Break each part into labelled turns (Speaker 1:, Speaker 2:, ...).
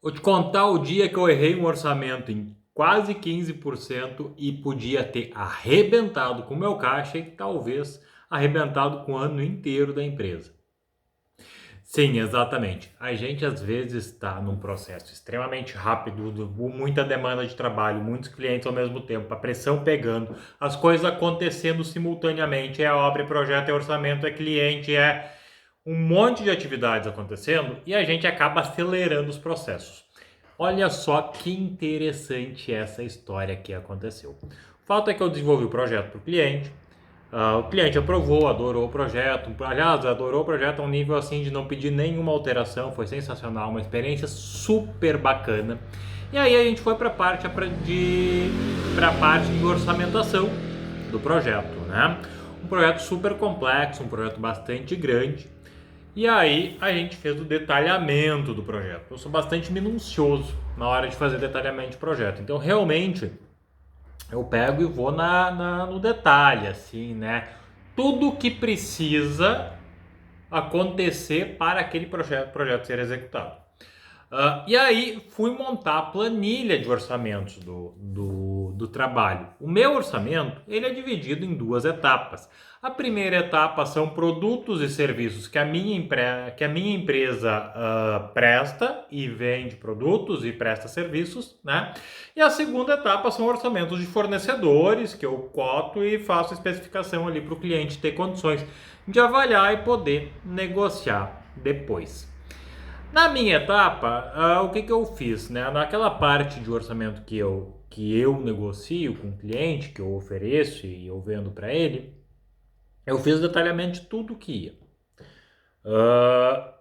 Speaker 1: Vou te contar o dia que eu errei um orçamento em quase 15% e podia ter arrebentado com o meu caixa e talvez arrebentado com o ano inteiro da empresa. Sim, exatamente. A gente às vezes está num processo extremamente rápido, muita demanda de trabalho, muitos clientes ao mesmo tempo, a pressão pegando, as coisas acontecendo simultaneamente, é obra, é projeto, é orçamento, é cliente, é um monte de atividades acontecendo e a gente acaba acelerando os processos. Olha só que interessante essa história que aconteceu. O fato é que eu desenvolvi o projeto para o cliente. O cliente aprovou, adorou o projeto. Aliás, adorou o projeto a um nível assim de não pedir nenhuma alteração. Foi sensacional, uma experiência super bacana. E aí a gente foi para a parte de orçamentação do projeto, né? Um projeto super complexo, um projeto bastante grande. E aí a gente fez o detalhamento do projeto. Eu sou bastante minucioso na hora de fazer detalhamento de projeto. Então realmente eu pego e vou no detalhe, assim, né? Tudo que precisa acontecer para aquele projeto ser executado. E aí fui montar a planilha de orçamentos do trabalho. O meu orçamento ele é dividido em duas etapas. A primeira etapa são produtos e serviços que a minha empresa presta e vende produtos e presta serviços, né? E a segunda etapa são orçamentos de fornecedores que eu coto e faço especificação ali para o cliente ter condições de avaliar e poder negociar depois. Na minha etapa, o que eu fiz, né? Naquela parte de orçamento que eu negocio com o cliente, que eu ofereço e eu vendo para ele, eu fiz detalhamento de tudo que ia. Ah,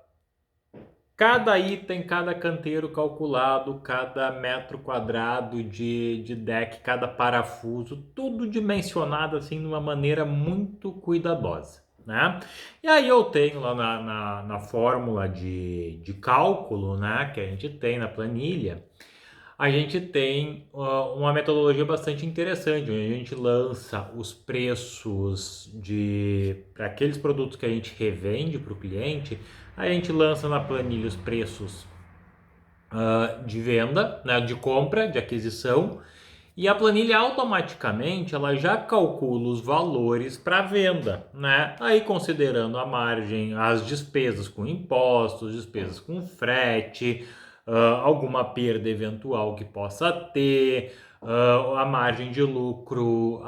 Speaker 1: cada item, cada canteiro calculado, cada metro quadrado de deck, cada parafuso, tudo dimensionado assim de uma maneira muito cuidadosa, né? E aí eu tenho lá na fórmula de cálculo, né, que a gente tem na planilha, a gente tem uma metodologia bastante interessante, onde a gente lança os preços para aqueles produtos que a gente revende para o cliente, a gente lança na planilha os preços de venda, né, de compra, de aquisição, e a planilha automaticamente ela já calcula os valores para venda, né? Aí considerando a margem, as despesas com impostos, despesas com frete, alguma perda eventual que possa ter, a margem de lucro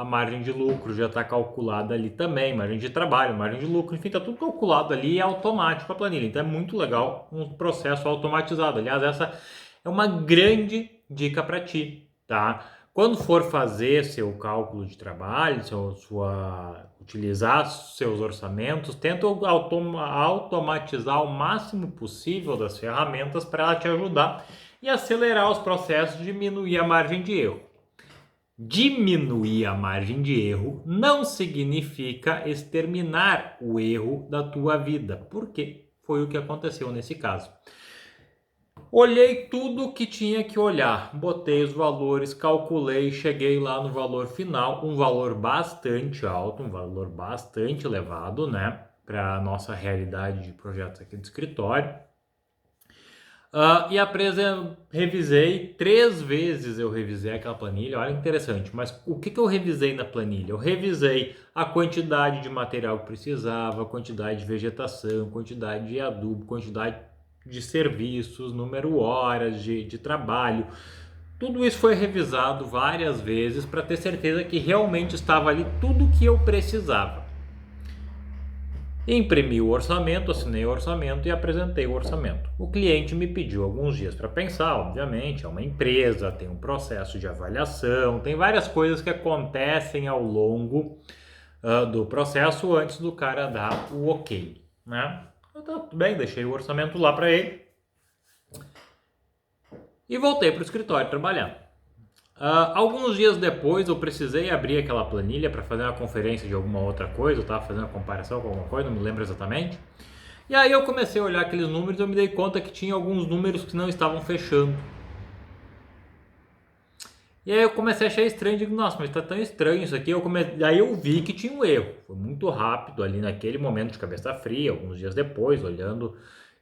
Speaker 1: já está calculada ali também, margem de trabalho, margem de lucro, enfim, está tudo calculado ali e é automático a planilha. Então é muito legal um processo automatizado. Aliás, essa é uma grande dica para ti, tá? Quando for fazer seu cálculo de trabalho, utilizar seus orçamentos, tenta automatizar o máximo possível das ferramentas para ela te ajudar e acelerar os processos, diminuir a margem de erro. Diminuir a margem de erro não significa exterminar o erro da tua vida, porque foi o que aconteceu nesse caso. Olhei tudo que tinha que olhar, botei os valores, calculei, cheguei lá no valor final, um valor bastante alto, um valor bastante elevado, né, para a nossa realidade de projetos aqui do escritório. Revisei 3 vezes, eu revisei aquela planilha, olha que interessante, mas o que eu revisei na planilha? Eu revisei a quantidade de material que precisava, a quantidade de vegetação, quantidade de adubo, quantidade de serviços, número horas de trabalho. Tudo isso foi revisado várias vezes para ter certeza que realmente estava ali tudo o que eu precisava. Imprimi o orçamento, assinei o orçamento e apresentei o orçamento. O cliente me pediu alguns dias para pensar, obviamente, é uma empresa, tem um processo de avaliação, tem várias coisas que acontecem ao longo do processo antes do cara dar o ok, né? Então, tudo bem, deixei o orçamento lá para ele e voltei para o escritório trabalhando. Alguns dias depois eu precisei abrir aquela planilha para fazer uma conferência de alguma outra coisa, eu estava fazendo uma comparação com alguma coisa, não me lembro exatamente. E aí eu comecei a olhar aqueles números e eu me dei conta que tinha alguns números que não estavam fechando. E aí eu comecei a achar estranho, digo, nossa, mas tá tão estranho isso aqui. Aí eu vi que tinha um erro. Foi muito rápido ali naquele momento de cabeça fria, alguns dias depois, olhando,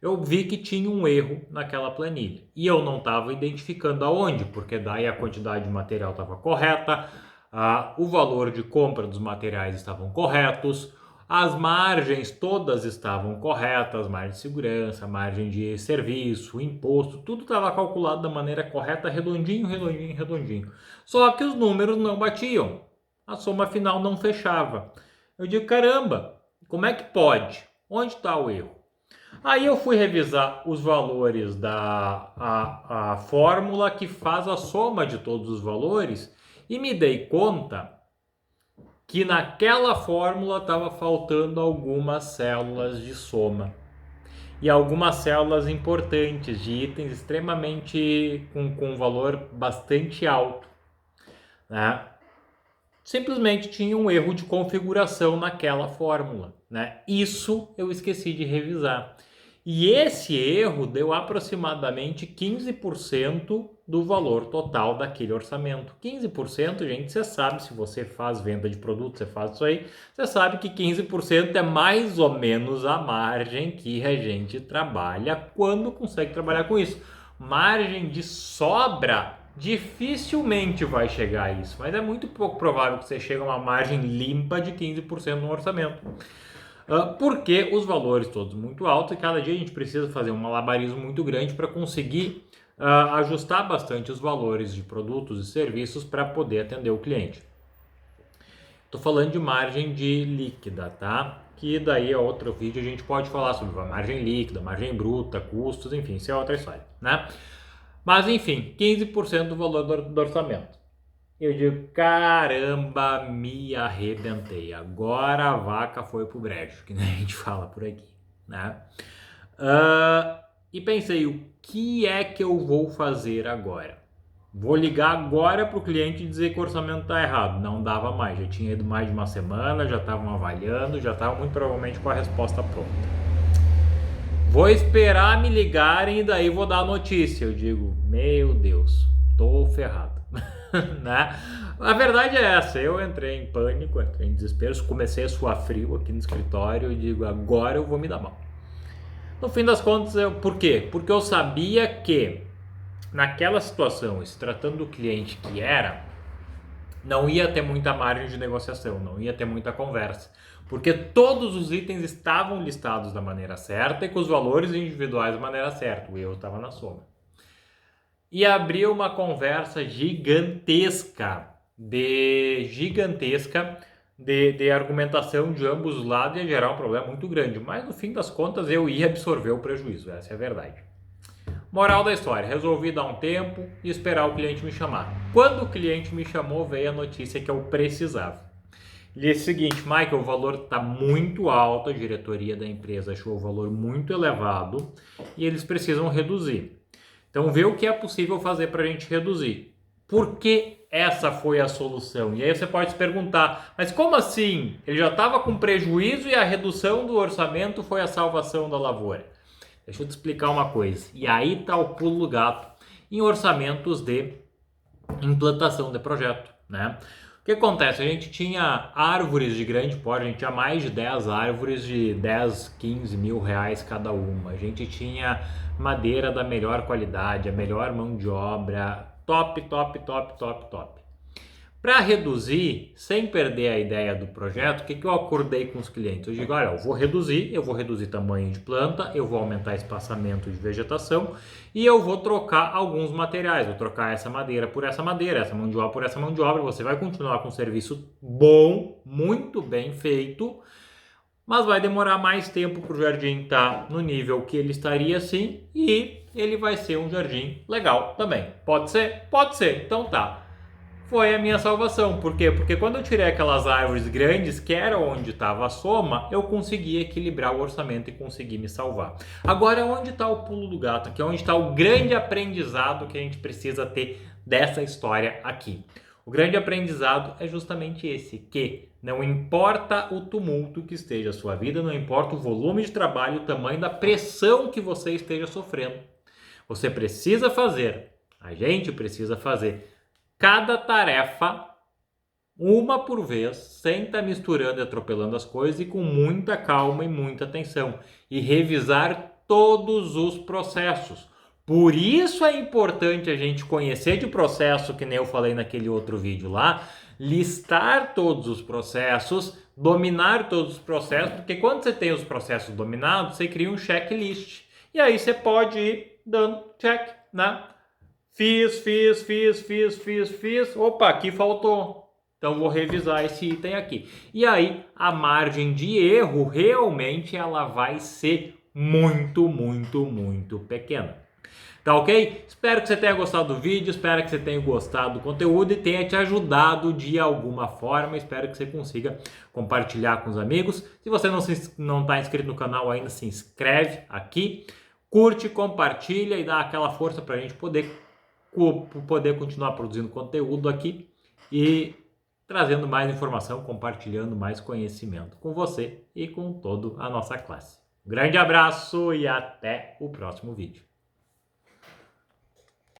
Speaker 1: eu vi que tinha um erro naquela planilha. E eu não estava identificando aonde, porque daí a quantidade de material estava correta, o valor de compra dos materiais estavam corretos, as margens todas estavam corretas, margem de segurança, margem de serviço, imposto, tudo estava calculado da maneira correta, redondinho, redondinho, redondinho. Só que os números não batiam, a soma final não fechava. Eu digo, caramba, como é que pode? Onde está o erro? Aí eu fui revisar os valores da a fórmula que faz a soma de todos os valores e me dei conta que naquela fórmula estava faltando algumas células de soma. E algumas células importantes, de itens extremamente com valor bastante alto, né? Simplesmente tinha um erro de configuração naquela fórmula, né? Isso eu esqueci de revisar. E esse erro deu aproximadamente 15% do valor total daquele orçamento. 15%, gente, você sabe, se você faz venda de produto, você faz isso aí, você sabe que 15% é mais ou menos a margem que a gente trabalha quando consegue trabalhar com isso. Margem de sobra dificilmente vai chegar a isso, mas é muito pouco provável que você chegue a uma margem limpa de 15% no orçamento. Porque os valores todos muito altos e cada dia a gente precisa fazer um malabarismo muito grande para conseguir ajustar bastante os valores de produtos e serviços para poder atender o cliente. Estou falando de margem de líquida, tá? Que daí é outro vídeo, a gente pode falar sobre a margem líquida, margem bruta, custos, enfim, isso é outra história, né? Mas enfim, 15% do valor do orçamento. Eu digo, caramba, me arrebentei. Agora a vaca foi pro brejo, que nem a gente fala por aqui, né? E pensei, o que é que eu vou fazer agora? Vou ligar agora pro cliente e dizer que o orçamento tá errado. Não dava mais, já tinha ido mais de uma semana, já estavam avaliando, já estavam muito provavelmente com a resposta pronta. Vou esperar me ligarem e daí vou dar a notícia. Eu digo, meu Deus, tô ferrado. Né? A verdade é essa, eu entrei em pânico, entrei em desespero, comecei a suar frio aqui no escritório e digo, agora eu vou me dar mal. No fim das contas, por quê? Porque eu sabia que naquela situação, se tratando do cliente que era, não ia ter muita margem de negociação, não ia ter muita conversa, porque todos os itens estavam listados da maneira certa e com os valores individuais da maneira certa, o erro estava na soma. E abriu uma conversa gigantesca de argumentação de ambos os lados e ia gerar um problema muito grande. Mas no fim das contas eu ia absorver o prejuízo, essa é a verdade. Moral da história, resolvi dar um tempo e esperar o cliente me chamar. Quando o cliente me chamou, veio a notícia que eu precisava. Ele disse o seguinte, Michael, o valor está muito alto, a diretoria da empresa achou o valor muito elevado e eles precisam reduzir. Então vê o que é possível fazer para a gente reduzir. Por que essa foi a solução? E aí você pode se perguntar, mas como assim? Ele já estava com prejuízo e a redução do orçamento foi a salvação da lavoura. Deixa eu te explicar uma coisa. E aí está o pulo do gato em orçamentos de implantação de projeto, né? O que acontece? A gente tinha árvores de grande porte, a gente tinha mais de 10 árvores de 10, 15 mil reais cada uma. A gente tinha madeira da melhor qualidade, a melhor mão de obra, top, top, top, top, top. Para reduzir, sem perder a ideia do projeto, o que eu acordei com os clientes? Eu digo, olha, eu vou reduzir tamanho de planta, eu vou aumentar espaçamento de vegetação e eu vou trocar alguns materiais, vou trocar essa madeira por essa madeira, essa mão de obra por essa mão de obra, você vai continuar com um serviço bom, muito bem feito, mas vai demorar mais tempo para o jardim estar no nível que ele estaria assim e ele vai ser um jardim legal também. Pode ser? Pode ser, então tá. Foi a minha salvação. Por quê? Porque quando eu tirei aquelas árvores grandes, que era onde estava a soma, eu consegui equilibrar o orçamento e consegui me salvar. Agora, onde está o pulo do gato? Aqui é onde está o grande aprendizado que a gente precisa ter dessa história aqui. O grande aprendizado é justamente esse, que não importa o tumulto que esteja a sua vida, não importa o volume de trabalho, o tamanho da pressão que você esteja sofrendo. Você precisa fazer, a gente precisa fazer cada tarefa, uma por vez, sem estar misturando e atropelando as coisas e com muita calma e muita atenção. E revisar todos os processos. Por isso é importante a gente conhecer de processo, que nem eu falei naquele outro vídeo lá, listar todos os processos, dominar todos os processos, porque quando você tem os processos dominados, você cria um checklist. E aí você pode ir dando check, né? Fiz. Opa, aqui faltou. Então vou revisar esse item aqui. E aí a margem de erro realmente ela vai ser muito pequena. Tá ok? Espero que você tenha gostado do vídeo, espero que você tenha gostado do conteúdo e tenha te ajudado de alguma forma. Espero que você consiga compartilhar com os amigos. Se você não está inscrito no canal ainda, se inscreve aqui, curte, compartilha e dá aquela força para a gente poder continuar produzindo conteúdo aqui e trazendo mais informação, compartilhando mais conhecimento com você e com toda a nossa classe. Um grande abraço e até o próximo vídeo.